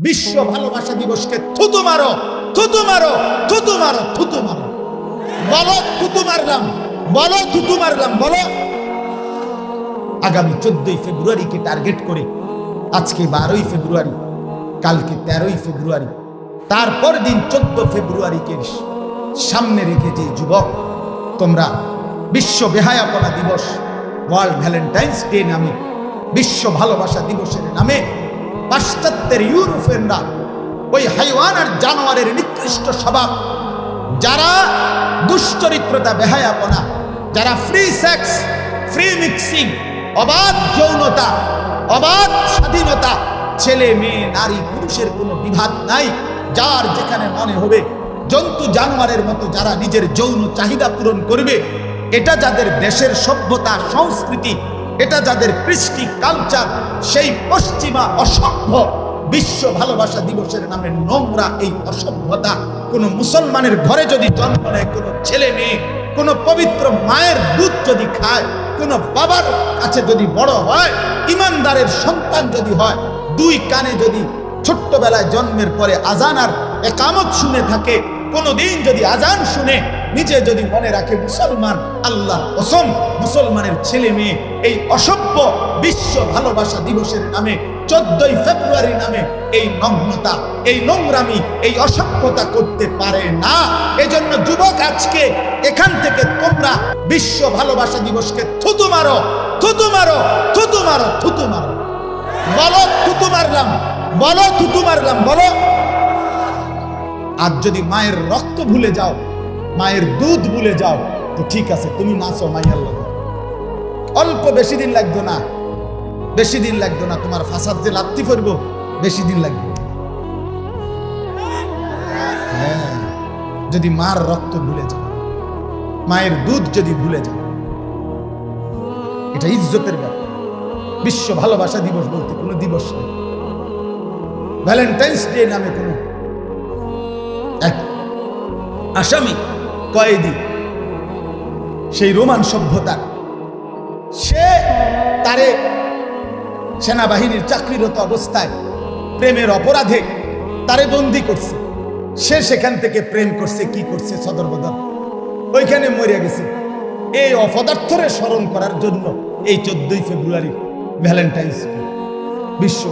বিশ্ব ভালোবাসা দিবসকে থুতু মারো, থুতু মারো, থুতু মারো, থুতু মারো। বলো থুতু মারলাম, বলো থুতু মারলাম, বলো। আগামী 14ই ফেব্রুয়ারিকে টার্গেট করে আজকে 12ই ফেব্রুয়ারি, কালকে 13ই ফেব্রুয়ারি, তারপর দিন 14 ফেব্রুয়ারিকে সামনে রেখে যে যুবক তোমরা বিশ্ব বেহায়াপনা দিবস, ওয়ার্ল্ড ভ্যালেন্টাইন্স ডে নামে, বিশ্ব ভালোবাসা দিবসের নামে পাশ্চাত্যের ইউরোপিয়ানরা ওই হাইওয়ান আর জানোয়ারের নিকৃষ্ট স্বভাব, যারা দুশ্চরিত্রতা, বেহায়াপনা, যারা ফ্রি সেক্স, ফ্রি মিক্সিং, অবাধ যৌনতা, অবাধ স্বাধীনতা, ছেলে মেয়ে নারী পুরুষের কোনো বিভাগ নাই, যার যেখানে মনে হবে জন্তু জানোয়ারের মতো যারা নিজের যৌন চাহিদা পূরণ করবে, এটা যাদের দেশের সভ্যতা সংস্কৃতি, এটা যাদের কৃষ্টি কালচার, সেই পশ্চিমা অসভ্য বিশ্ব ভালোবাসা দিবসের নামে নোংরা এই অসভ্যতা কোন মুসলমানের ঘরে যদি জন্ম নেয়, কোন ছেলে মেয়ে কোন পবিত্র মায়ের দুধ যদি খায়, কোন বাবার কাছে যদি বড় হয়, ইমানদারের সন্তান যদি হয়, দুই কানে যদি ছোট্টবেলায় জন্মের পরে আজান আর একামত শুনে থাকে, কোনদিন যদি আজান শুনে নিজে যদি মনে রাখে মুসলমান, আল্লাহ কসম মুসলমানের ছেলে মেয়ে এই অসভ্য বিশ্ব ভালোবাসা দিবসের নামে 14ই ফেব্রুয়ারি নামে এই নগ্নতা, এই নোংরামি, এই অসভ্যতা করতে পারে না। এজন্য যুবক, আজকে এখান থেকে তোমরা বিশ্ব ভালোবাসা দিবসকে থুতু মারো, থুতু মারো, থুতু মারো, থুতু মারো। বলো থুতু মারলাম, বলো থুতু মারলাম, বলো। আর যদি মায়ের রক্ত ভুলে যাও, মায়ের দুধ ভুলে যাও, তো ঠিক আছে, তুমি নাচো মাইয়ার লোক। অল্প বেশি দিন লাগতো না, বেশি দিন লাগতো না, তোমার ফাসাদ যে লাত্তি পড়বো বেশি দিন লাগবে। হ্যাঁ, যদি মার রক্ত ভুলে যাও, মায়ের দুধ যদি ভুলে যাও, এটা ইজ্জতের ব্যাপার। বিশ্ব ভালোবাসা দিবস বলতে কোনো দিবস নেই, ভ্যালেন্টাইন্স ডে নামে কোনো এক আসামি কয়েদি, সেই রোমান সভ্যতার, সে তারে সেনাবাহিনীর চাকরিরত অবস্থায় প্রেমের অপরাধে তারে বন্দী করছে। সে সেখান থেকে প্রেম করছে, কি করছে, সদর বদর ওইখানে মরে গেছে। এই অপদার্থরে স্মরণ করার জন্য এই 14ই ফেব্রুয়ারি ভ্যালেন্টাইন্স ডে বিশ্ব।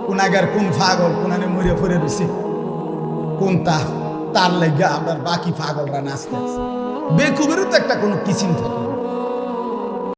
কোন আগার কোন পাগল কোনানে মরে পড়ে রয়েছে, কোন তার লাগা আমরা বাকি পাগলরা নাচতে আছে। বেকুবেরও তো একটা কোনো কিচিং থাকে।